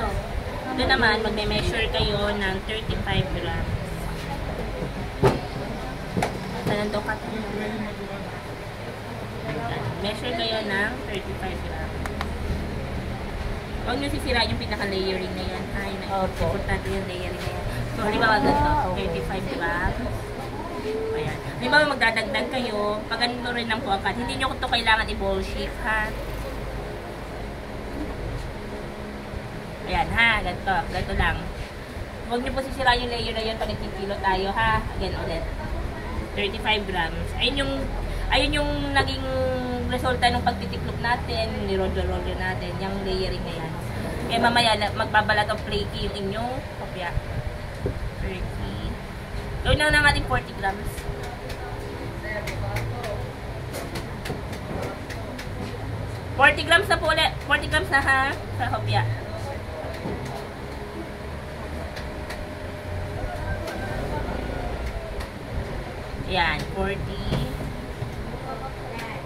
ito. Ito naman, magme-measure kayo ng 35 grams. Saan ito cut? Measure kayo ng 35 grams. Huwag nyo sisirain yung pinaka-layering na yan. Ay, importante yung layering na yan. So, halimbawa ganito, 35 grams. Ayan. Halimbawa magdadagdag kayo, pag ganito rin lang po ang cut. Hindi nyo ito kailangan i-ball shape, ha? Ayan, ha? Ganito lang. Huwag nyo po sisirain yung layer na yun pag nagkikilo tayo, ha? Again, ulit. 35 grams. Ayun yung naging resulta ng pagtitiklop natin, nirolyo-rolyo natin, yung layering na yan. Kaya mamaya, magbabalat of flaky yung inyong kopya. 30. Gawin na natin 40 grams. 40 grams na po ulit. 40 grams na ha, sa kopya. Yan, 40.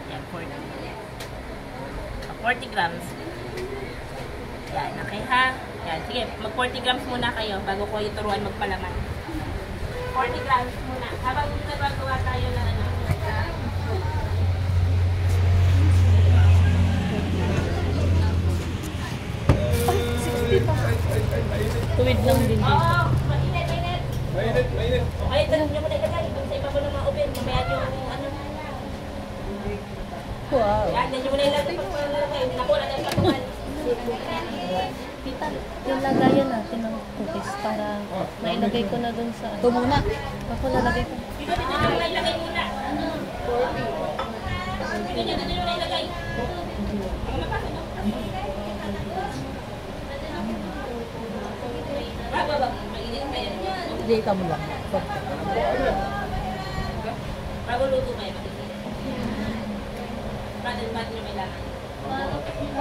Yan, 40 grams. Yan, okay ha? Yan, sige, mag 40 grams muna kayo bago ko ituruan magpalaman. 40 grams muna. Habang nagagawa tayo na ano. Tuwid lang din. Oo, mainit. Mainit. Okay, tanong nyo muna ilagay. Doon sa iba mo ng mga oven. Mamaya yung ano. Wow. Yan, yan nyo muna ilagay. Pagpapalagay. Naku, natin patungan. Tita, yung lagayan natin ng cookies para nailagay ko na dun sa... Ito muna. Ako lalagay ko. Dito nyo muna ilagay muna. Dito nyo muna ilagay. Ang mapasok. Dito mo lang. Bago luto kayo, makikita. Batin nyo kailangan.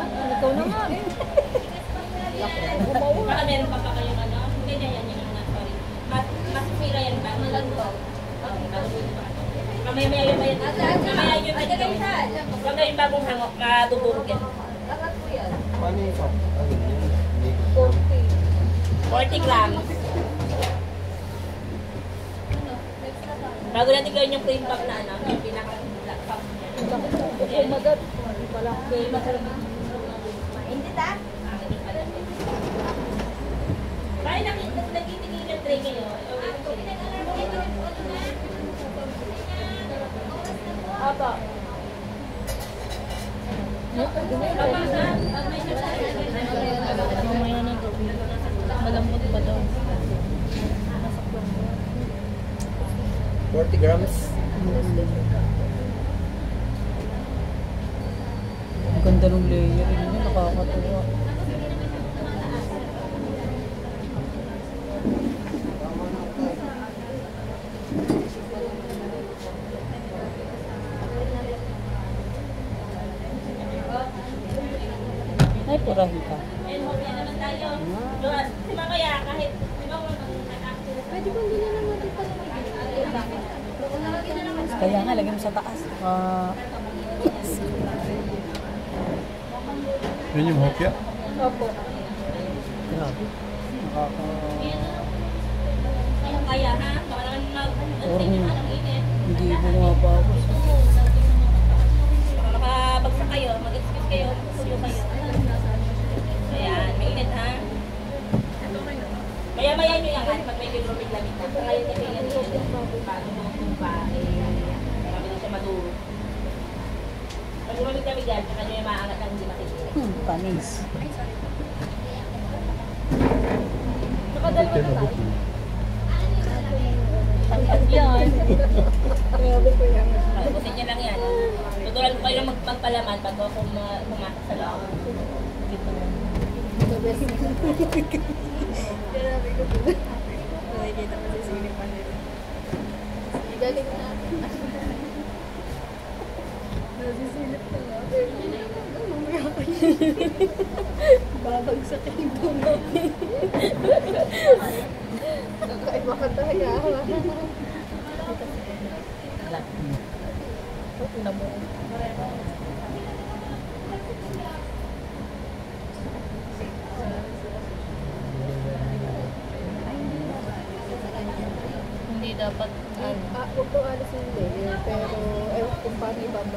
Ikaw na nga eh. Baka meron pa kayong ano? Hindi na yan yung ano, sorry. Masipira yan ba? Malanto. Bago luto pa. Mamaya yun ba yan? Mamaya yun ba yan? Huwag na yung bagong hangok, madubog yan. Paano yung ito? 40 grams. Bago natin gawin yung cream puff na ano, yung pinaka-black puff niya. Oh my God. Okay, masarap. Hindi ta? Kaya nagtitigil yung tray kayo. Opo. Mamaya na to. Malambot pa daw. 40 grams. Ang ganda ng layer. Yun, nakakatuwa. Ay, purahin ka. Si mamaya kahit, di ba Pwede kong hindi na naman dito. Kaya nga, lagyan mo sa taas. Yun yung hopya? Opo. Grabe. kaya ha? Baka naman mag-init. Hindi mo nga pa ako. Baka makabagsak kayo, mag-excuse kayo, suyo kayo. Ayan, mainit ha? Maya-maya nyo yan pag may lumig lamig na. Ngayon kasi yan bago mo tumpa, marami na siya maduro. Pag lumig lamig yan, saka nyo yung maangat ang hindi makikita. Panis. Nakadalawa na tayo. At yan. Busin nyo lang yan. Tutulan ko kayo ng magpagpalaman bago ako pumasok sa loob. Grabe ko po. Nakikita ko sa sine pa nila. Galing natin. Nasisilip na nga. Mamaya ko yun. Babagsak yung tunog. Kakaiba ka tayo. Ina mo.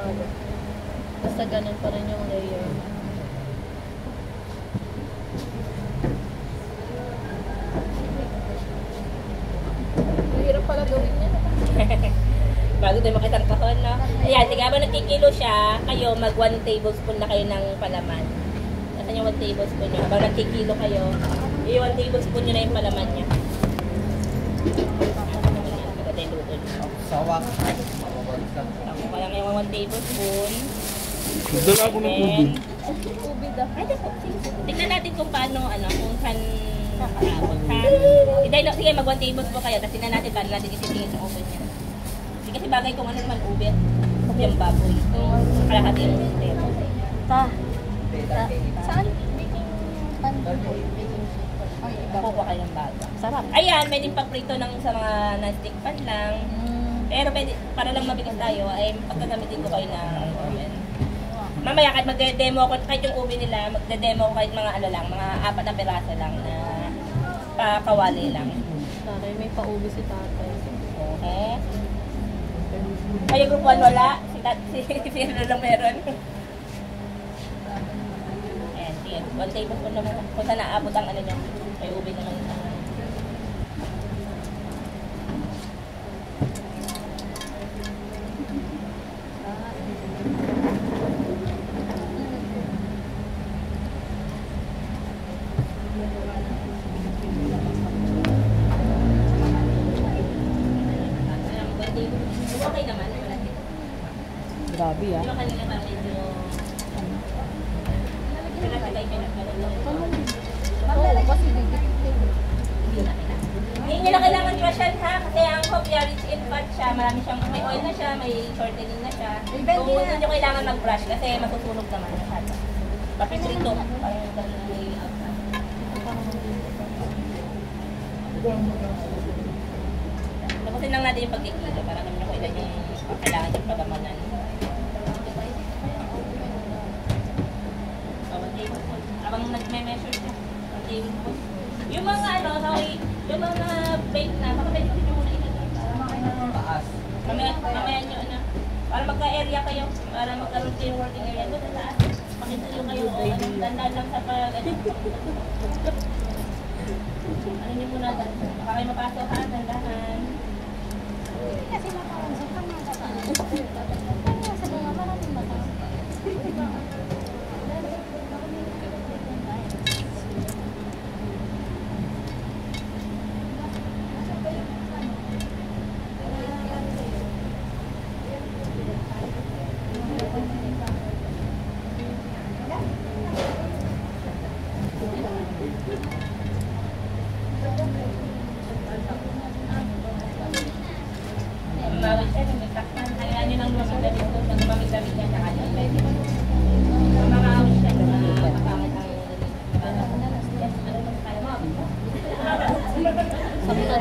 Basta ganun pa rin yung layer. Mahirap pala gawin niya. Bago tayo makita ang kahon, no? Ayan, sige, habang nagkikilo siya, kayo mag 1 tablespoon na kayo ng palaman. Nasaan yung 1 tablespoon nyo? Habang nagkikilo kayo, yung 1 tablespoon nyo na yung palaman niya. Maganda yung luto nyo. Sawak. Ako pa lang yung 1 tablespoon. Dala ako ng tubig. Ubi daw. Ay, di po. Sige. Tignan natin kung paano, kung saan nakakabot, ha? Sige, mag 1 tablespoon kayo, tapos tignan natin paano natin isisingin sa oven niya. Sige, kasi bagay kung ano naman ubit. Yung baboy. Kalahati yung step. Saan? Baking pan. Baking sheet. Ay, iba. Kukuha kayo ng bago. Sarap. Ayan, pwedeng paprito ng sa mga non-stick pan lang. Pero pwede, para lang mabilis tayo, ay pagkagamitin ko kayo ng oven. Mamaya kahit magde-demo ko, kahit yung ubi nila, magde-demo ko kahit mga ano lang, mga 4 na piraso lang na kawali lang. Tatay, may paubi si tatay. Okay. Kayo group 1 wala? Si Rino lang meron. Ayan, sige. 1 tablespoon na muna. Kung saan naabot ang ano niya. May ubi naman sa okay naman. Grabe Yung kanina parang medyo... Pinagkagay Oo, kasi bigit. Hindi nyo na kailangan crushan ha, kasi ang hopya rich in fat siya, marami siyang, may oil na siya, may shortening na siya. Kung hindi nyo kailangan mag-brush kasi masusunog naman masyado. Papitrito, parang ganun na yung outside. Tapusin lang natin yung pagkikilo para naman nyo kailan yung kailangan yung pagamanan. Habang nagme-measure siya, yung mga sorry, yung mga bake na, baka pwede ko muna ilagay para mamaya nyo para magka-area kayo, para magkaroon kayo yung working area doon sa taas. Makita nyo kayo, dandan lang sa ano nyo muna, baka kayo mapasok ha, dandahan. Kasi makausap ka nga sa taas. Kaya sa mga maraming mata. Mawit siya, nagtakpan. Kaya nyo nang lumamig-damit ko, nang lumamig-damit niya sa kanya. Makakawit siya, makakawit ang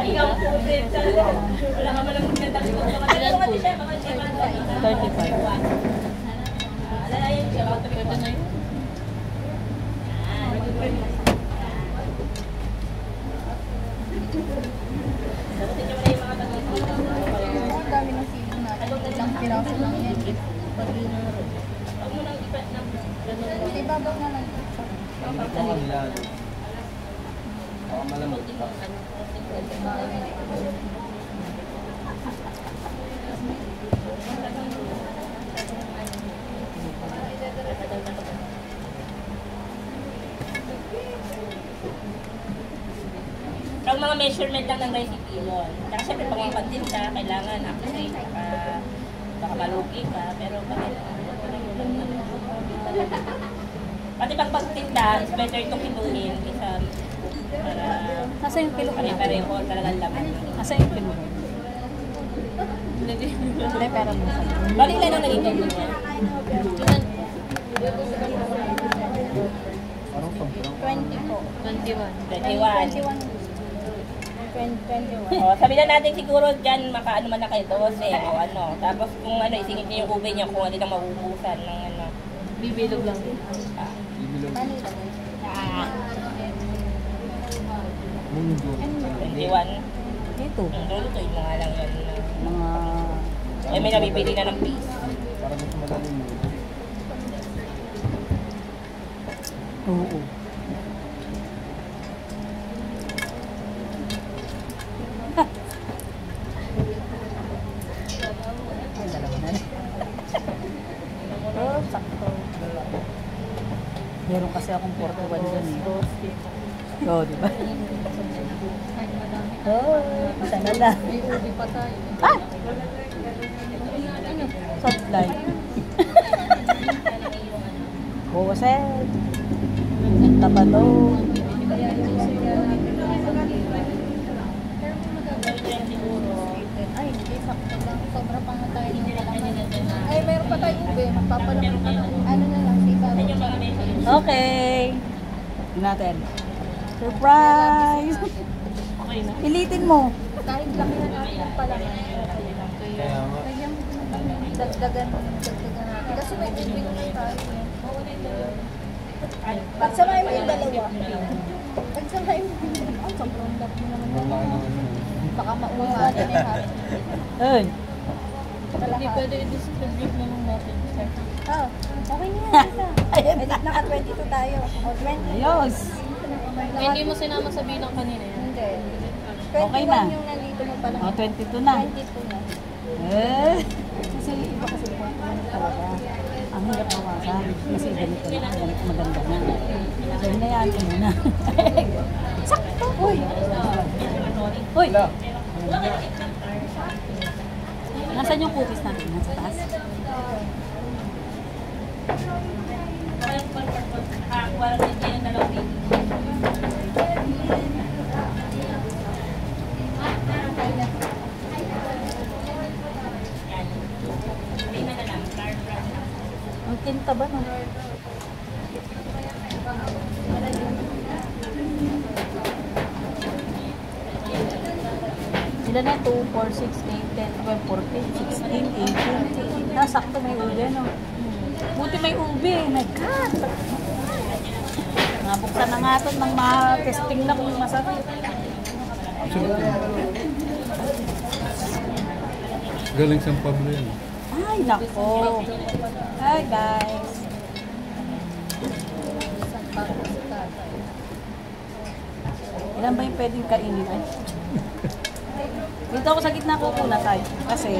ikaw po, friend, wala ka malang magkandang ko. Ano siya, mga siya, 35. Alalayan siya, mga Pwede na yun. Dapatin niyo muna yung mga pag-ibig. Ang dami ng sili natin. Ilang piraso lang yan. Huwag mo nang ipat ng gano'n. Sa ibabaw na lang. Ito ang nila. Baka malamig pa. Ang mga measurement lang ng recipe yun. Tsaka syempre pag mga pagtinda, kailangan accurate ka, baka malugi ka, pero bakit? Pati pag pagtinda, is better itong kinuhin kaysa para Nasa yung kilo ko na? pare-pareho talagang laman. Nasa yung kilo ko? Hindi, pero mo sa Bali ilan ang naging total niya? Parang sobrang. 20 po. 21. 21. 21. O, sabi na natin siguro dyan, makaano man na kayo, 12 o ano. Tapos kung ano, isingit niyo yung ube niya kung ano lang mauubusan ng ano. Bibilog lang. Bibilog. Mundo. 21. Ito. Lulutuin mo nga lang yan. Mga... Eh, may nabibili na ng piece. Para mas madali mo. Oo. Ay, dalawa na. Oh, sakto. Meron kasi akong 41 dun eh. Oo, di ba? Oo, isa na lang. May ubi pa tayo. Ah! Soft light. Bosel. Tabalong. Ay, hindi. Sakto lang. Sobra pa nga tayo ng palaman. Ay, meron pa tayo ube. Magpapalaman ka na. Ano na lang, sipa. Okay. Tingnan natin. Surprise! Okay na. Pilitin mo. Kahit laki na natin ng palaman. Kaya nga. Lagyan mo dagdagan natin. Kasi may bibig na tayo. Pagsamay mo yung dalawa. Pagsamay mo yung dalawa. Ang sobrang laki naman yun. Malaki naman. Baka maunga din eh ha. Ay. Hindi pwede i-distribute na lang natin. Oh, okay na yan. Ayan Edit na. naka 22 tayo. O 20. Ayos. Hindi mo sinama sa bilang kanina yan? Hindi. Okay na. 21 yung nandito mo pala. O, 22 na. 22 na. Eh. Kasi iba kasi talaga. Ang hirap mawasan. Kasi ganito na. Ganito maganda na. So, hinayaan ko muna. Sakto. Uy. Uy. Nasaan yung cookies natin? Nasa taas? Wala na yung dalawang baby. Yan. Tingnan na lang. Flour brush. Ang tinta ba no? Sila na 2, 4, 6, 8, 10, 12, 14, 16, 18. Sakto may ube, no? Buti may ube. My God! Nabuksan na nga ito nang ma-testing na kung masarap. Galing San Pablo yan. Ay, nako. Hi, guys. Ilan ba yung pwedeng kainin? Ay. Dito ako sa gitna ko muna tayo. Kasi,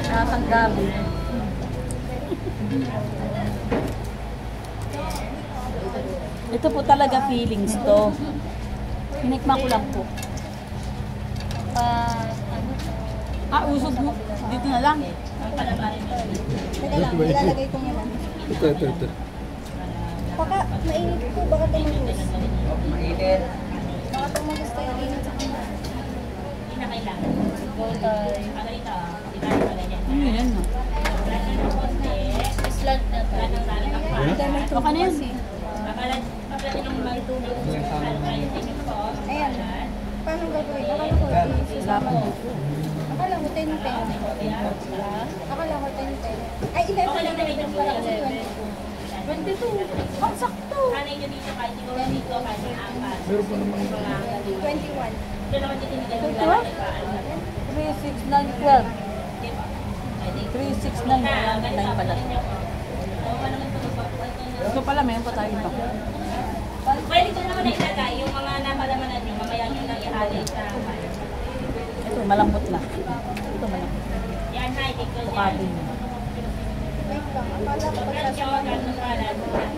nakasang gabi. Ito po talaga feelings to. Hinikma ko lang po. Usog mo. Dito na lang. Teka lang, ilalagay ko muna. Ito. Baka mainit po, baka tumagos. Mainit. Baka tumagos tayo init sa kanya. Hindi na kailangan. Pagalito. Di ba? Ganyan. Ano yan, no? Slant na to. Baka na yan. Pagdating ng magtulog. Ayan. Paano gagawin? Akala ko Salamat. Akala ko 10-10. Akala ko 10-10. Ay, 11 Okay lang na na medyo pala kasi 22. 22. Ang sakto. Kanay nyo dito kahit siguro dito kahit yung apat. Meron pa naman. 21. Ito naman dito hindi ganun Ito? lalaki pa. 3, 6, 9, 12. 3, 6, 9. Ganito 9 pala. Ito. Ito pala, mayroon pa tayo ito. Pwede ko naman na ilagay yung mga napalamanan nyo. Mamaya nyo lang ihali sa Ito, malambot na. Ito malambot. yan, hi, take ko Bukado yan. yun. Wait lang. Akala ko Ganun pagsasama yung ganun kalan.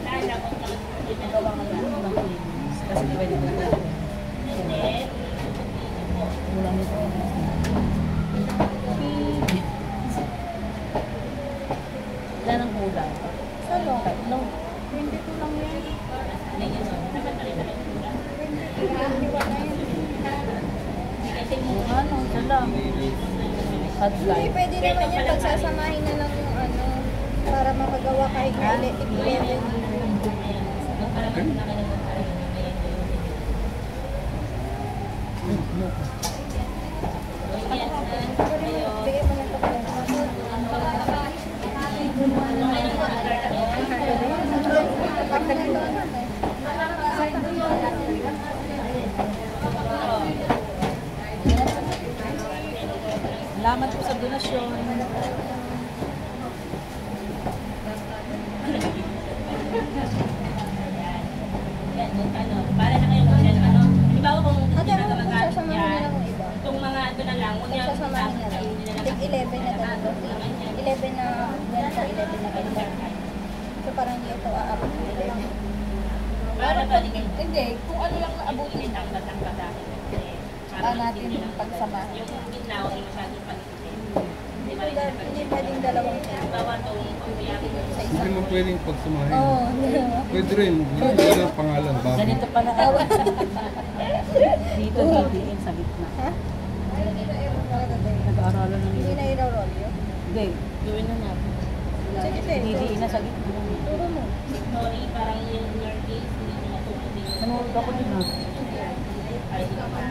Lala ko sa Ginagawa ko lang ng feelings. Kasi pwede ko lang. then, Ulam ito. Wala ng ulam. Salo. No. 22 lang yan. 21 na yan. Ano, isa lang. Hot Hindi, light. pwede naman yan. Pagsasamahin na lang yung ano. Para makagawa kahit na 11. Bigay mo na ito. Pagkakalito natin. Salamat po sa donasyon. Ano, para na kayo mag ano. Halimbawa kung hindi Ate, na ano kung gamagamit sasamahin yan, niya lang yung iba? itong mga ito na lang, huwag niya Sasamahin niya lang. Like 11 na ganito. 11 na ganito, 11 na ganito. So parang hindi ito aabot ng 11. Para balikin. Hindi, kung ano lang naabutin. Ang batang-bata. Natin yung pagsamahin. Yung gitna, huwag niyo masyadong palitin. Hindi ba rin Hindi pwedeng dalawang Halimbawa itong pagkuyakin sa Hindi isa. mo pwedeng pagsamahin. Oo. Pwede rin. Hindi lang pangalan. Bago. Ganito pala. Dito didiin sa gitna. Ha? Nag-aaralan na Hindi nila. na i-roll yun. Hindi, gawin na natin. Sige, Didiin na sa gitna. Turo mo. Sorry, parang in your case, hindi niya tumutin. Nanood ako din ha. Ay, hindi naman.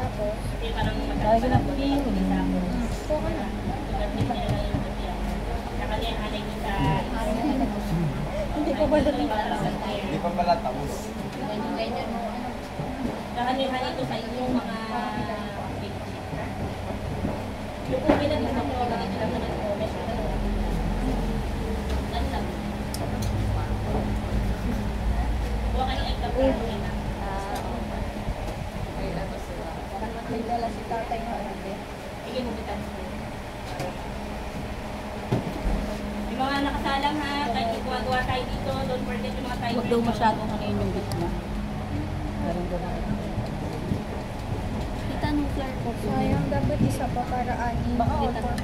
Tapos, Kasi parang Lagi na pili. kuha na. Hindi ko pala Hindi pa pala tapos. ganyan mo. Ano? Kakanihan ito sa inyong mga yung kung pinag-isap mo, ganito lang naman comment. Ano lang? Huwag ka ng extra May dala si tatay na ate. Sige mo bitan. Yung mga nakasalang ha, kahit gumagawa tayo dito, don't forget yung mga tayo. Huwag daw masyadong ano yung gitna. Parang gano'n. Kita nung Clark ko. Sayang, dapat isa pa para anin. Baka Or kita. four.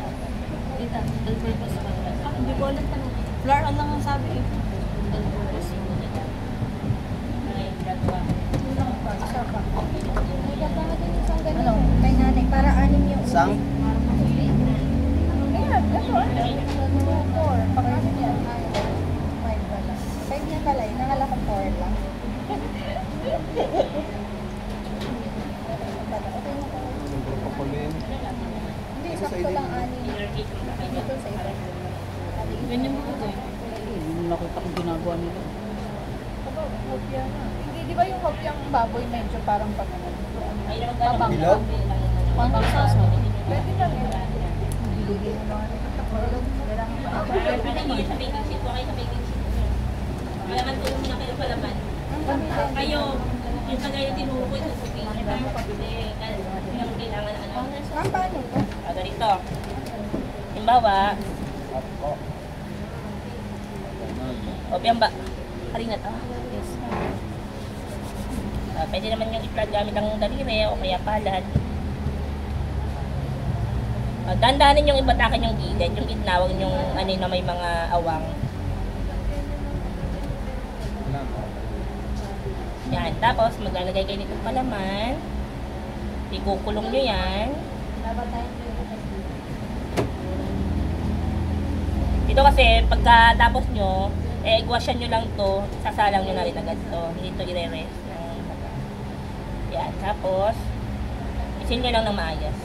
Kita, all purpose pa. Hindi ko alam tanong. Flour, ano lang ang sabi eh. All purpose. Ay, gagawa. Kulang pa, isa pa. May gagawa din isang ganito. Ano? Kay nanay, para anim yung Sang? Ayan, ito. 4. Pag-anim yan. 5 pala. 5 na pala. Nakala ko 4 lang. Okay na pala. Siyempre pa pala yun. Hindi, sakto lang anim. Your case, yung kakay Dito sa iba. Ganyan mo ito eh. Yung nakita kong ginagawa nila. Hopya na. Hindi, di ba yung hopyang baboy medyo parang pag ano? Ay, naman Babang. Bilog? Paano sa Pwede lang yun. Bilugin mo lang. Ano niyo sa baking sheet ko? Kayo sa baking sheet ko. Malaman ko muna kayo palaman. Kayo, yung kagaya tinuro ko, ito sa baking sheet. Kasi, yung kailangan ano. Paano to? Ganito. Halimbawa, Opiang ba? Harina to? Yes. Pwede naman yung i-plug gamit ang daliri o kaya palad. Dandanin yung ibatakin yung gilid, yung gitna, huwag yung ano na may mga awang. Yan, tapos maglalagay kayo nitong palaman. Ikukulong nyo yan. Dito kasi, pagkatapos nyo, igwasyan nyo lang to, sasalang nyo na rin agad to. Hindi to i-rest. Yan, tapos, isin nyo lang ng maayos.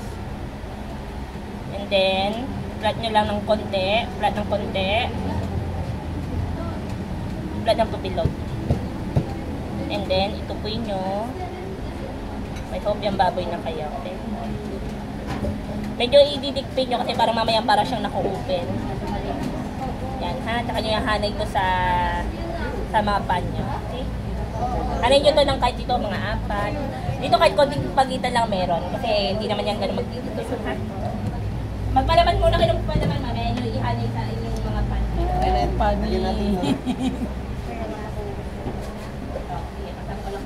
And then, flat nyo lang ng konti, flat ng konti, flat ng pupilog. And then, itupoy nyo. May hope yung baboy na kayo. Okay? Medyo i-didikpin nyo kasi parang mamayang para siyang naku-open. Yan ha, tsaka nyo yung hanay to sa mga pan nyo. Okay? Hanay nyo to ng kahit dito, mga 4. Dito kahit konting pagitan lang meron. Kasi hindi naman yan ganun magdidikit. Ha? Magpalaman muna kayo ng palaman, mamaya nyo ihanay sa inyong mga pan. Pani.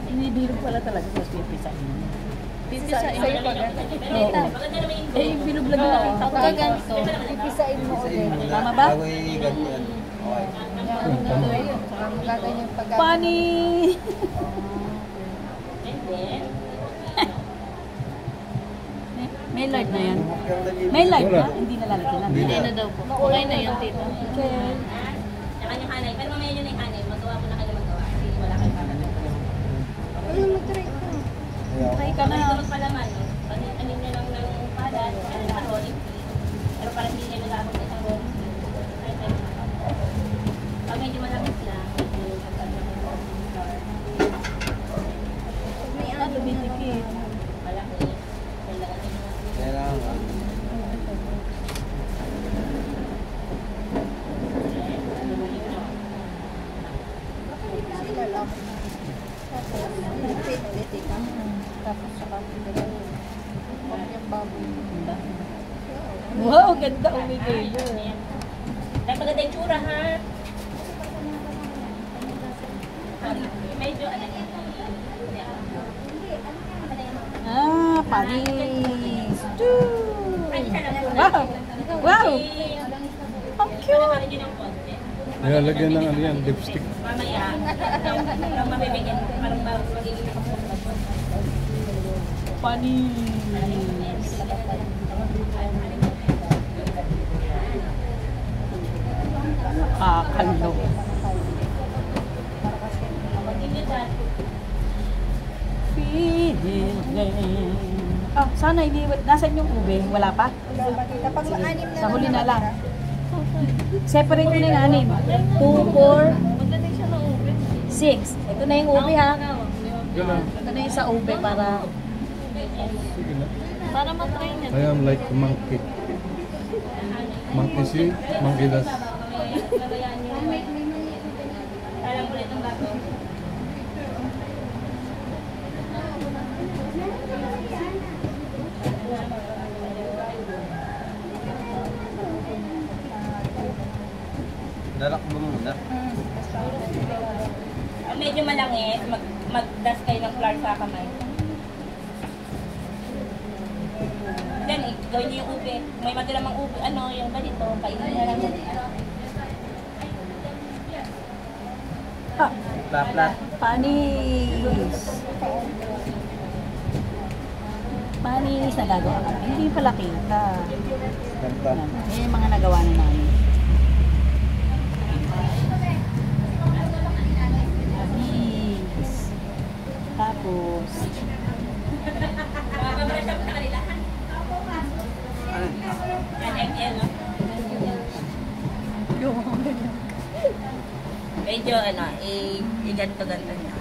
Binibiro pala talaga sa pipisain. Pipisain Sa'yo mo. pa ganun. Oo. Maganda naman yung Eh, binublag na nakita ko. Pagka ganito, ipisain mo ulit. Tama ba? Bago i-ganto yan. Okay. Ayun, saka magaganyan pag Pani! And then, May light na yan. May light na? Hindi na lalagyan na. Hindi na daw po. Okay na yun, tita. Okay. tsaka yung hanay. Pero mamaya nyo na yung hanay, magawa ko na kayo magawa. Kasi wala kayo papagawa. Ano mag-try ko? Try ka na. Ito magpalaman. Anin nyo lang ng palad, ano na rolling pin. Pero parang hindi nyo magamit na isang rolling pin. Pag medyo malapit lang, medyo magkakaroon ng flour. May ano Tapos saka yung baboy. Wow, ganda umigay yun. Dahil maganda yung tsura, ha? Medyo, ano yan? Panis. Wow! Wow! Ang cute! Nilalagyan ng ano yan, lipstick. Mamaya, parang mabibigyan, parang magiging Panis. Kakalo. Feeling. Sana hindi. Nasaan yung ube? Wala pa? Wala pa dito. Pag maanim na Sa huli na lang lang. natira. Separate ko na yung anim. 2, 4, 6. Ito na yung ube ha. Gano'n. Ito na yung sa ube para Sige na. Para matry niya. I am like a monkey. Monkey see, monkey does. Alam ko na itong bago. Dalak mo muna. Ang medyo malangis, mag-dust kayo ng flour sa kamay. Then, gawin niyo yung ube. May matira mang ube, ano, yung ganito, kainin na lang yun. Plat-plat. panis. Panis na gagawa ka. Hindi pala kita. Ganda. Yan yung mga nagawa na namin. Panis. Tapos, Yan, egg, no? Medyo, ano, i-ganto-ganto niya.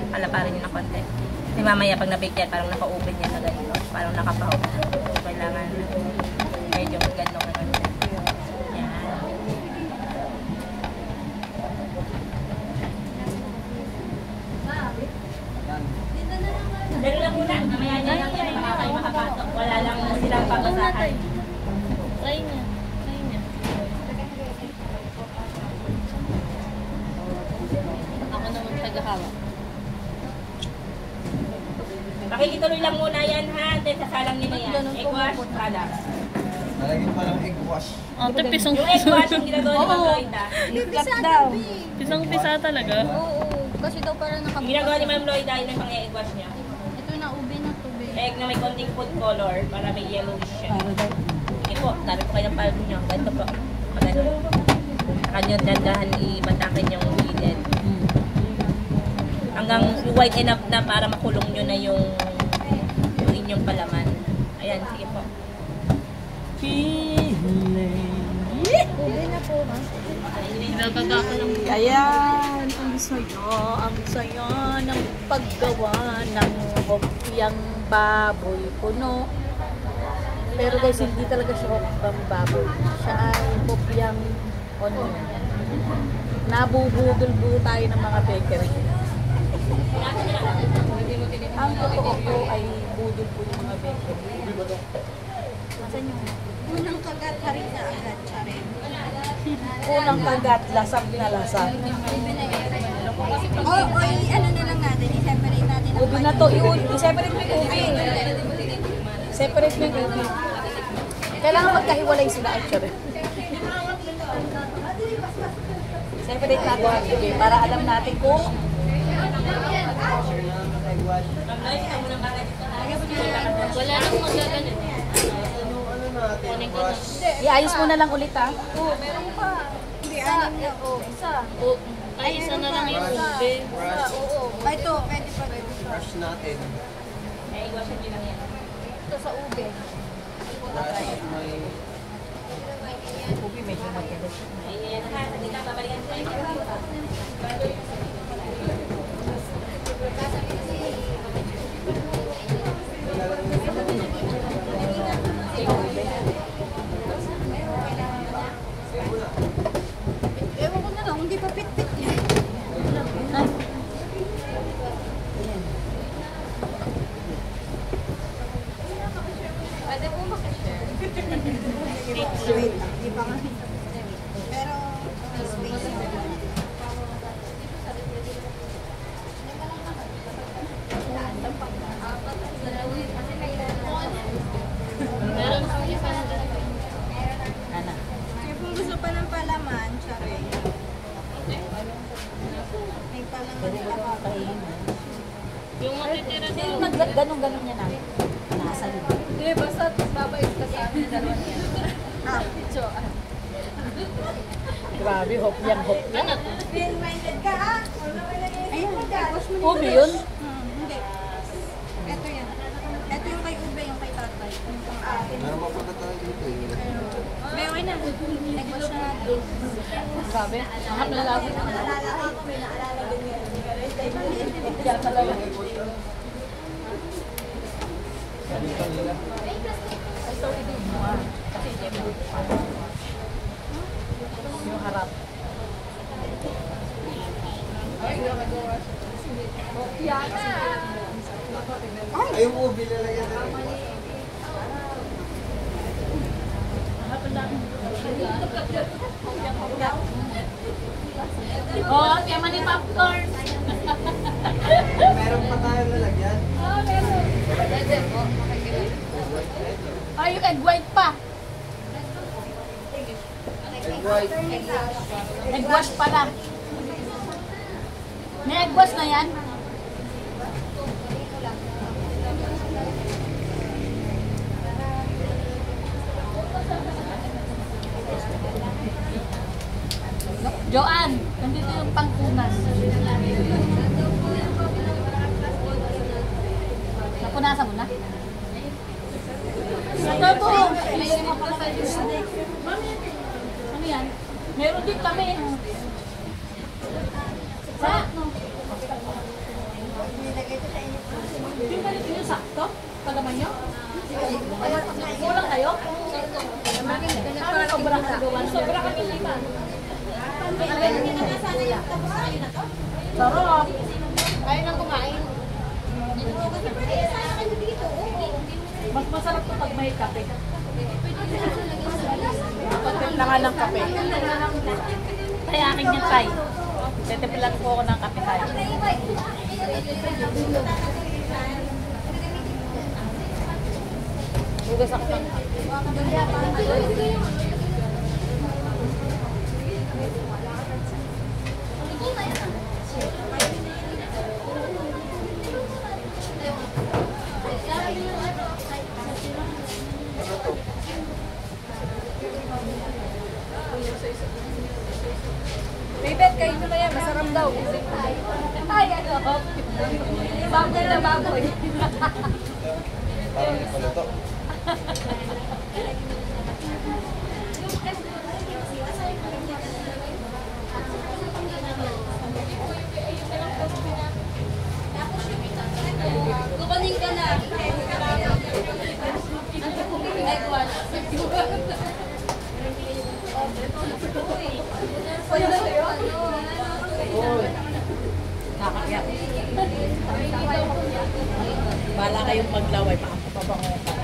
Palaparin niyo ng konti. Kasi mamaya pag nabake yan, parang naka-open yan na ganito. Parang nakapahaw. So, kailangan medyo ganto ka ganito. Yan. Dalo lang muna. Mamaya niya lang yan. Baka kayo makapasok. Wala lang silang pabasahan. Try niya. Try niya. Ako naman tagahawak. Pakikituloy lang muna yan, ha? Then sasalang nyo na yan. Egg wash, product. Nalagyan pa ng egg wash. Ate, pisong Yung egg wash, yung ginagawa ni Ma'am Lloyda. i-flat daw. Pisang-pisa talaga. Oo. Kasi daw parang Yung ginagawa ni nakabukas. Ma'am Lloyda, yun ang pang-egg wash niya. Ito na ube na tubig. Egg na may konting food color para may yellowish siya. Para daw. Sige po, dami po kayo ng paldo nyo. Ganito po. Magano. Saka nyo dandahan ibatakin yung gilid. Hanggang wide enough na para makulong nyo na yung inyong palaman. Ayan, sige po. Feeling. Ube na po, ha? Nagagawa ng Ayan, ang saya ng paggawa ng hopyang baboy puno. Pero guys, hindi talaga siya hopyang baboy. Siya ay hopyang onion. Nabubudol po tayo ng mga bakery. Ang totoo po ay budol po yung mga bakery. Saan yung unang kagat, harit na agad, charin. Unang kagat, lasap na lasap. O, ano na lang natin, i-separate natin ang Ubi na to, i-separate mo yung ubi. Separate mo yung ubi. Kailangan magkahiwalay sila actually. Separate natin ang ubi para alam natin kung wala nang magaganon. Kunin ko na. iayos mo na lang ulit ha. Oo, meron pa. Hindi, anim na. Oo, isa. Ay, isa na lang yung ube. Isa, oo. Ay, ito, pwede pa. Brush natin. Egg wash nyo lang yan. Ito sa ube. Brush may... Ubi medyo magkagat. Ayan, ha? Hindi ka babalikan sa inyo. Ewan ko na lang, hindi pa pit-pit yan. Pwede ko itong kainin mo. Yung matitira Kasi din. yung ganun-ganun niya na. Nasa yun. Hindi, basta babait ka sa amin dalawa niya. So, Grabe, hop yan. Ano? Ayun, Ube yun? hindi. Ito yan. Ito yung kay Ube, yung kay tatay. Yung pang akin. Meron pa pala tayo dito eh. May okay na. Nag-wash na natin. Grabe. Mahal na lagi. Kaya talaga. Ito, idin mo ah. Kasi hindi mo. Yung harap. Ayaw mo, bilalagyan na rin. Oh, kaya man yung popcorn. Meron pa tayong lalagyan. Ay, yung egg white pa. Egg white. Egg wash pala. May egg wash na yan? Joanne, nandito yung pangpunas. Napunasan mo na? Ito po. Ano yan? Meron din kami. Sa? Yung ganito yung sakto? Pagaman nyo? Kulang kayo? Sobra ka gawa. Sobra kami lima. Sarap. ayaw nang kumain. Mas masarap to pag may kape. Timplangan ng kape. Kaya akin yung tay. Titimplan po ako ng kape tayo. Hugas ako ng Bebet, kayo na yan. Masarap daw. ay, ano? Baboy na baboy. Parang hindi pala to. Kukunin ka na. Bala kayong maglaway, paano pa ba